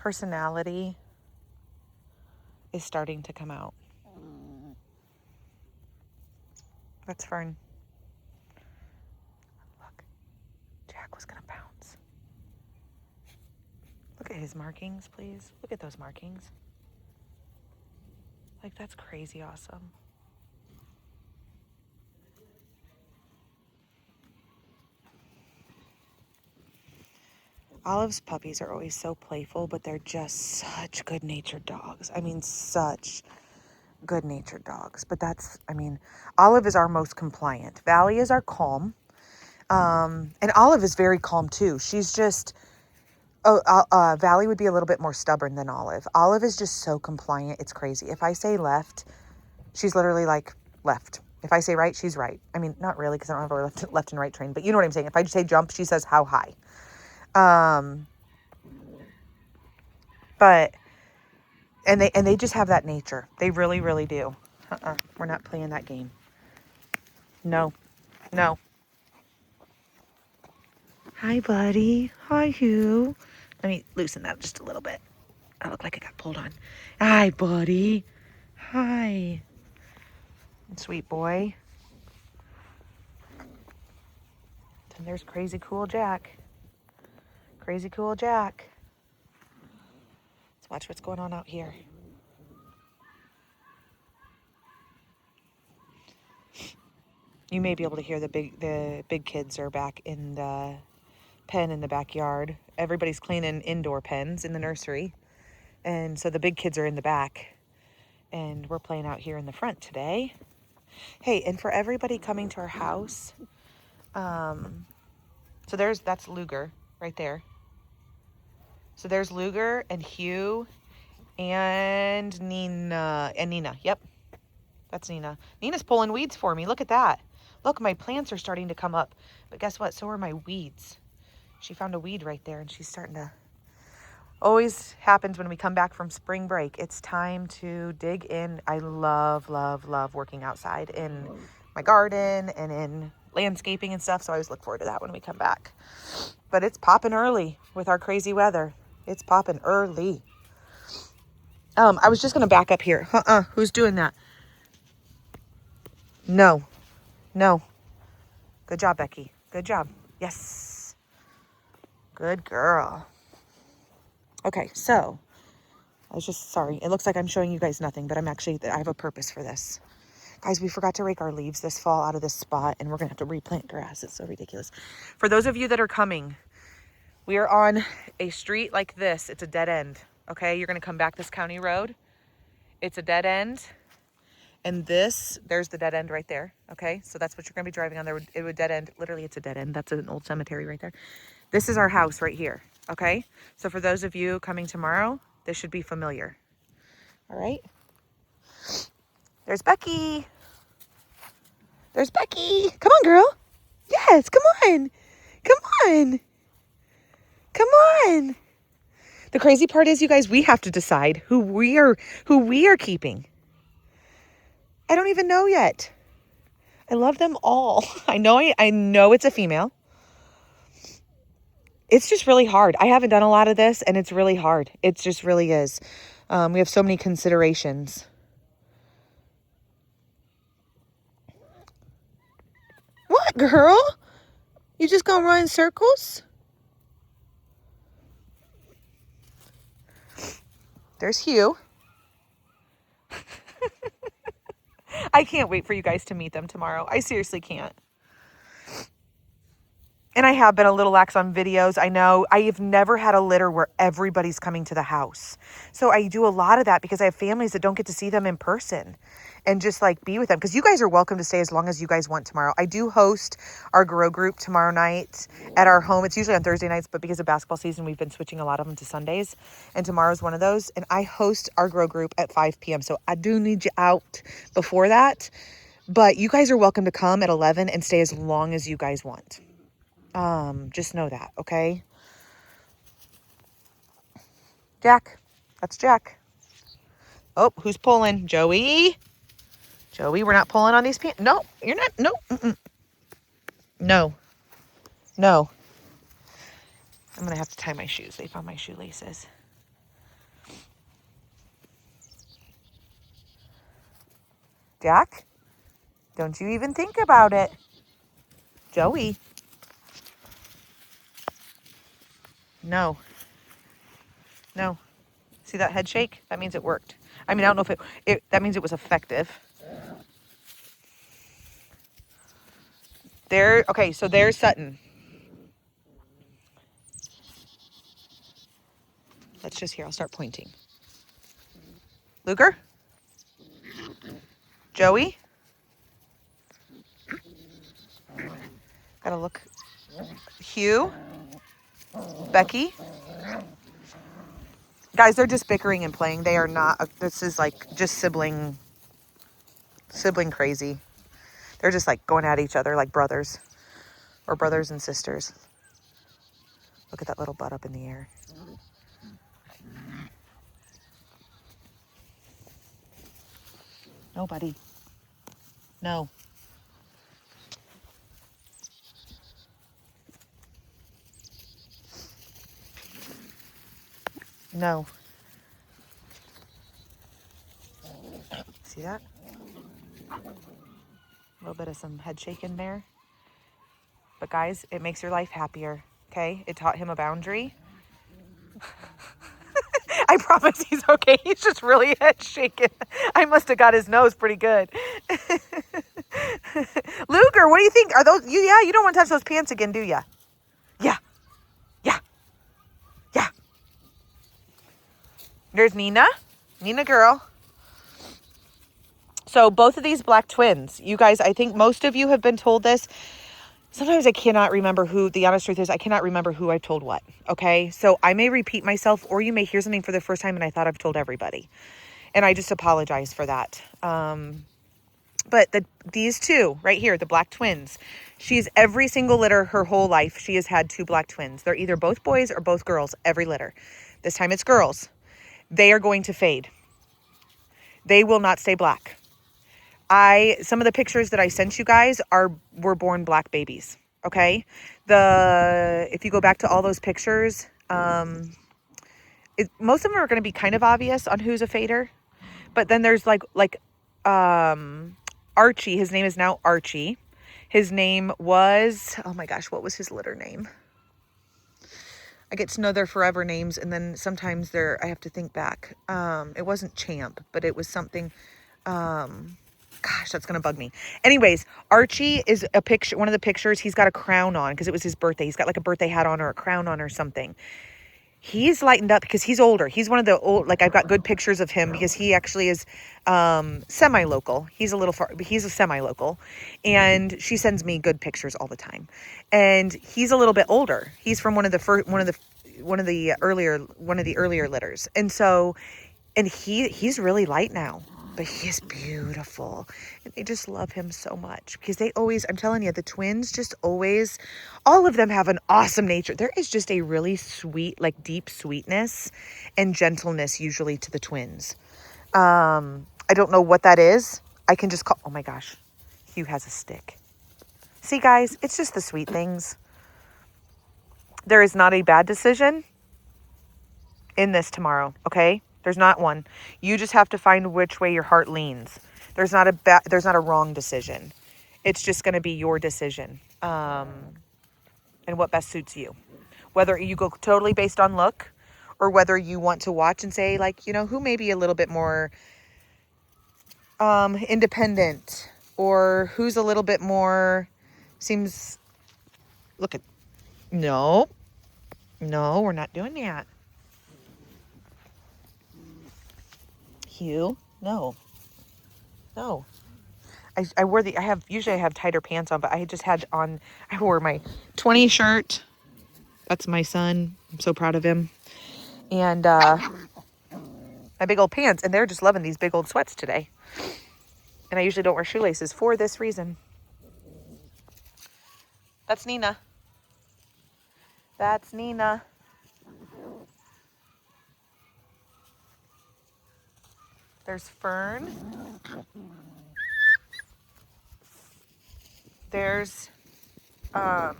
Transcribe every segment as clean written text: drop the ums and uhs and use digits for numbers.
personality is starting to come out. That's Fern. Look, Jack was going to bounce. Look at his markings, please. Look at those markings. Like, that's crazy awesome. Olive's puppies are always so playful, but they're just such good-natured dogs. I mean, such good-natured dogs. But that's, I mean, Olive is our most compliant. Valley is our calm. And Olive is very calm too. She's just, Valley would be a little bit more stubborn than Olive. Olive is just so compliant. It's crazy. If I say left, she's literally like left. If I say right, she's right. I mean, not really, because I don't have a left and right train, but you know what I'm saying. If I just say jump, she says how high. But, and they just have that nature. They really, really do. We're not playing that game. No. Hi, buddy. Hi, Hugh. Let me loosen that just a little bit. I look like I got pulled on. Hi, buddy. Hi. Sweet boy. And there's Crazy Cool Jack. Crazy Cool Jack. Let's watch what's going on out here. You may be able to hear the big kids are back in the pen in the backyard. Everybody's cleaning indoor pens in the nursery. And so the big kids are in the back. And we're playing out here in the front today. Hey, and for everybody coming to our house, so that's Luger right there. So there's Luger and Hugh and Nina. Yep, that's Nina. Nina's pulling weeds for me. Look at that. Look, my plants are starting to come up. But guess what? So are my weeds. She found a weed right there and she's starting to... Always happens when we come back from spring break. It's time to dig in. I love, love, love working outside in my garden and in landscaping and stuff. So I always look forward to that when we come back. But it's popping early with our crazy weather. It's popping early. I was just going to back up here. Who's doing that? No. Good job, Becky. Good job. Yes. Good girl. Okay, so I was just sorry. It looks like I'm showing you guys nothing, but I have a purpose for this. Guys, we forgot to rake our leaves this fall out of this spot, and we're going to have to replant grass. It's so ridiculous. For those of you that are coming, we are on a street like this. It's a dead end, okay? You're going to come back this county road. It's a dead end. And there's the dead end right there, okay? So that's what you're going to be driving on there. It would dead end. Literally, it's a dead end. That's an old cemetery right there. This is our house right here, okay? So for those of you coming tomorrow, this should be familiar. All right? There's Becky. There's Becky. Come on, girl. Yes, come on. Come on. Come on. The crazy part is, you guys, we have to decide who we are keeping. I don't even know yet. I love them all. I know it's a female. It's just really hard. I haven't done a lot of this, and it's really hard. It just really is. We have so many considerations. What, girl? You just gonna run in circles? There's Hugh. I can't wait for you guys to meet them tomorrow. I seriously can't. And I have been a little lax on videos. I know I have never had a litter where everybody's coming to the house. So I do a lot of that because I have families that don't get to see them in person and just like be with them. Because you guys are welcome to stay as long as you guys want tomorrow. I do host our Grow Group tomorrow night at our home. It's usually on Thursday nights, but because of basketball season, we've been switching a lot of them to Sundays. And tomorrow's one of those. And I host our Grow Group at 5 p.m. So I do need you out before that. But you guys are welcome to come at 11 and stay as long as you guys want. Just know that, okay? Jack. That's Jack. Oh, who's pulling? Joey? Joey, we're not pulling on these pants. No, you're not. No. Mm-mm. No. I'm going to have to tie my shoes. They found my shoelaces. Jack, don't you even think about it. Joey. No. No. See that head shake? That means it worked. I mean, I don't know if that means it was effective. There, okay, so there's Sutton. Let's just here, I'll start pointing. Luger? Joey? Gotta look. Hugh? Becky? Guys, they're just bickering and playing. They are not, this is like just sibling crazy. They're just like going at each other like brothers or brothers and sisters. Look at that little butt up in the air. No, buddy. No. No. See that? A little bit of some head shaking there. But guys, it makes your life happier, okay? It taught him a boundary. I promise he's okay. He's just really head shaking. I must have got his nose pretty good. Luger, what do you think? Are those you? Yeah, you don't want to touch those pants again, do ya? Yeah. Yeah. Yeah. There's Nina. Nina girl. So both of these black twins, you guys, I think most of you have been told this. Sometimes I cannot remember who, the honest truth is, I cannot remember who I've told what, okay? So I may repeat myself, or you may hear something for the first time and I thought I've told everybody. And I just apologize for that. But these two right here, the black twins, she's every single litter her whole life. She has had two black twins. They're either both boys or both girls, every litter. This time it's girls. They are going to fade. They will not stay black. Some of the pictures that I sent you guys were born black babies. Okay. If you go back to all those pictures, most of them are going to be kind of obvious on who's a fader, but then there's Archie. His name is now Archie. His name was, oh my gosh, what was his litter name? I get to know their forever names, and then sometimes I have to think back. It wasn't Champ, but it was something, gosh, that's going to bug me. Anyways, Archie is a picture, one of the pictures, he's got a crown on because it was his birthday. He's got like a birthday hat on or a crown on or something. He's lightened up because he's older. He's one of the old, like I've got good pictures of him because he actually is semi-local. He's a little far, but he's a semi-local. And she sends me good pictures all the time. And he's a little bit older. He's from one of the earlier litters. And so, and he's really light now. But he is beautiful. And they just love him so much because I'm telling you, the twins just always, all of them have an awesome nature. There is just a really sweet, like deep sweetness and gentleness usually to the twins. I don't know what that is. I can just oh my gosh, Hugh has a stick. See guys, it's just the sweet things. There is not a bad decision in this tomorrow, okay? There's not one. You just have to find which way your heart leans. There's not a wrong decision. It's just going to be your decision. And what best suits you. Whether you go totally based on look or whether you want to watch and say like, who may be a little bit more independent or who's a little bit more no, we're not doing that. Hugh, no. Usually I have tighter pants on, but I wore my 20 shirt. That's my son. I'm so proud of him. And my big old pants, and they're just loving these big old sweats today. And I usually don't wear shoelaces for this reason. That's Nina. That's Nina. There's Fern. There's, that's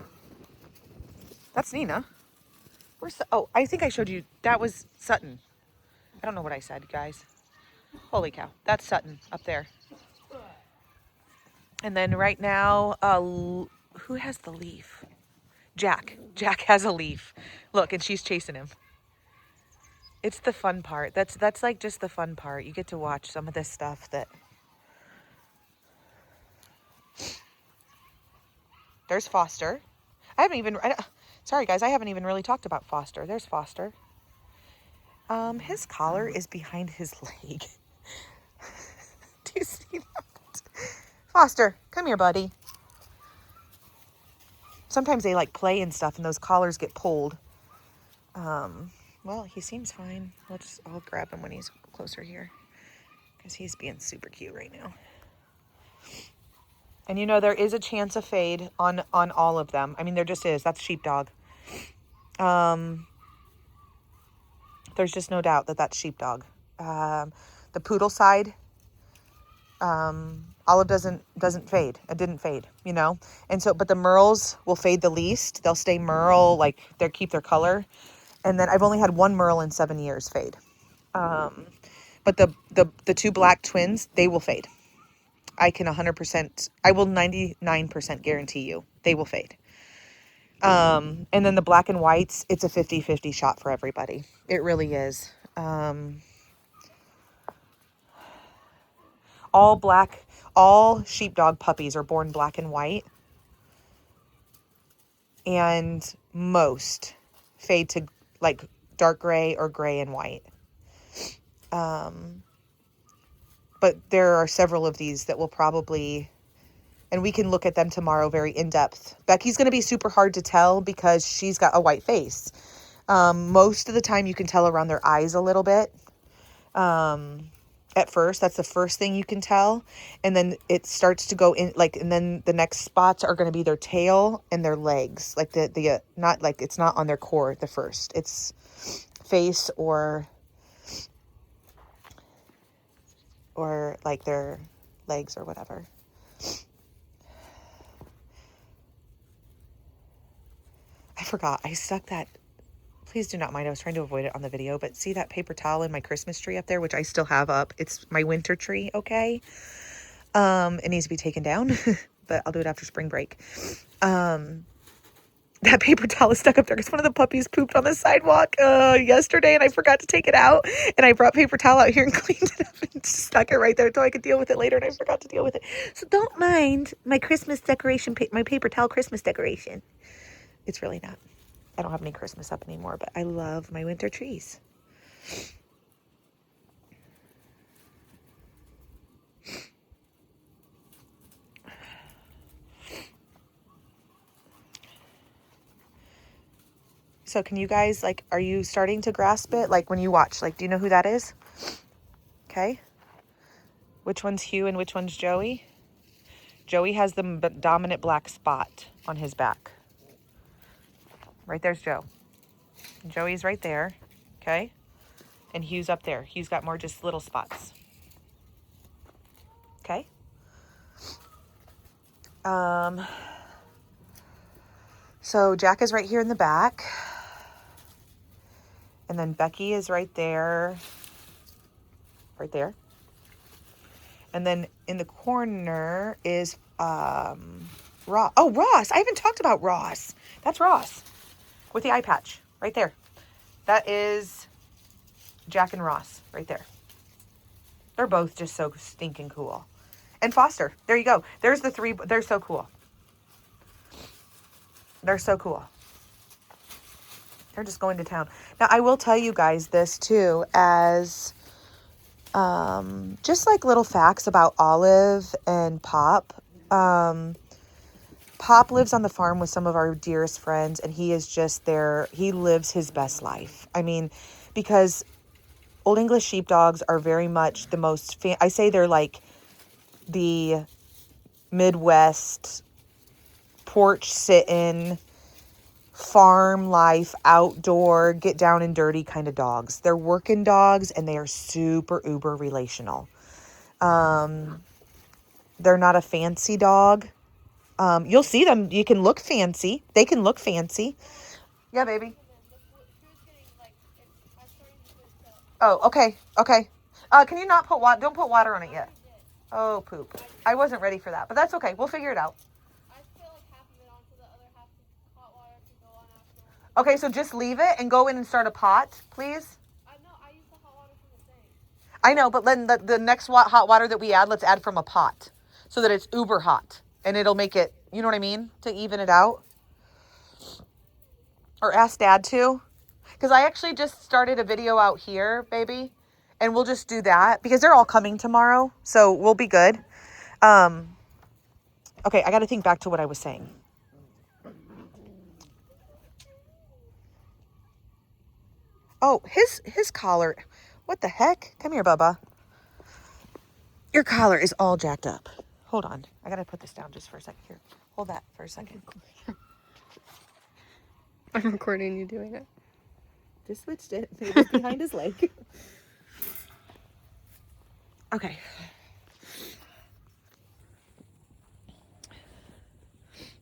Nina. I think I showed you, that was Sutton. I don't know what I said, guys. Holy cow. That's Sutton up there. And then right now, who has the leaf? Jack. Jack has a leaf. Look, and she's chasing him. It's the fun part. That's like just the fun part. You get to watch some of this stuff that... There's Foster. Sorry guys, I haven't even really talked about Foster. There's Foster. His collar is behind his leg. Do you see that? Foster, come here, buddy. Sometimes they like play and stuff and those collars get pulled. Well, he seems fine. I'll grab him when he's closer here because he's being super cute right now. And you know, there is a chance of fade on all of them. I mean, there just is. That's sheepdog. There's just no doubt that that's sheepdog. The poodle side, Olive doesn't fade. It didn't fade, you know? And so, but the Merles will fade the least. They'll stay Merle, like they keep their color. And then I've only had one Merle in 7 years fade. But the two black twins, they will fade. I can 100%, I will 99% guarantee you they will fade. And then the black and whites, it's a 50-50 shot for everybody. It really is. All sheepdog puppies are born black and white. And most fade to like dark gray or gray and white. But there are several of these that will probably, and we can look at them tomorrow very in depth. Becky's going to be super hard to tell because she's got a white face. Most of the time you can tell around their eyes a little bit. At first, that's the first thing you can tell. And then it starts to go in like, and then the next spots are going to be their tail and their legs. Like not like, it's not on their core, the first. It's face or like their legs or whatever. I forgot. I stuck that. Please do not mind. I was trying to avoid it on the video, but see that paper towel in my Christmas tree up there, which I still have up. It's my winter tree. Okay. It needs to be taken down, but I'll do it after spring break. That paper towel is stuck up there because one of the puppies pooped on the sidewalk yesterday and I forgot to take it out. And I brought paper towel out here and cleaned it up and stuck it right there so I could deal with it later. And I forgot to deal with it. So don't mind my Christmas decoration, my paper towel Christmas decoration. It's really not. I don't have any Christmas up anymore, but I love my winter trees. So can you guys, like, are you starting to grasp it? Like when you watch, like, do you know who that is? Okay. Which one's Hugh and which one's Joey? Joey has the dominant black spot on his back. Right there's Joe. Joey's right there. Okay. And Hugh's up there. Hugh's got more just little spots. Okay. So Jack is right here in the back. And then Becky is right there. Right there. And then in the corner is Ross. Oh, Ross. I haven't talked about Ross. That's Ross with the eye patch right there. That is Jack and Ross right there. They're both just so stinking cool. And Foster. There you go. There's the three. They're so cool. They're so cool. They're just going to town. Now, I will tell you guys this too, as just like little facts about Olive and Pop. Pop lives on the farm with some of our dearest friends, and he is just there. He lives his best life. I mean, because Old English sheepdogs are very much the most, I say they're like the Midwest porch sitting, farm life, outdoor, get down and dirty kind of dogs. They're working dogs and they are super uber relational. They're not a fancy dog. You'll see them. You can look fancy. They can look fancy. Yeah, baby. Oh, okay. Okay. Can you not put water? Don't put water on it yet. Oh, poop. I wasn't ready for that, but that's okay. We'll figure it out. I spilled like half of it onto the other half of hot water to go on afterwards. Okay, so just leave it and go in and start a pot, please. No, I used the hot water from the sink. I know, but then the next hot water that we add, let's add from a pot so that it's uber hot and it'll make it, you know what I mean? To even it out. Or ask Dad to. Because I actually just started a video out here, baby. And we'll just do that because they're all coming tomorrow. So we'll be good. Okay, I got to think back to what I was saying. Oh, his collar. What the heck? Come here, Bubba. Your collar is all jacked up. Hold on. I got to put this down just for a second. Here. Hold that for a second. I'm recording you doing it. Just switched it. It was behind his leg. Okay.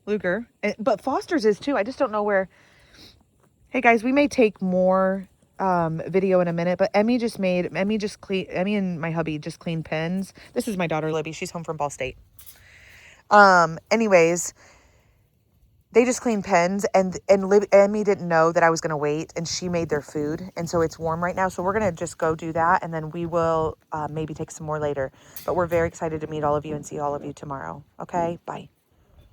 Luger. But Foster's is too. I just don't know where. Hey guys, we may take more video in a minute, but Emmy and my hubby just cleaned pens. This is my daughter Libby. She's home from Ball State. Anyways, they just cleaned pens, and Emmy didn't know that I was gonna wait, and she made their food, and so it's warm right now. So we're gonna just go do that, and then we will maybe take some more later. But we're very excited to meet all of you and see all of you tomorrow. Okay, bye.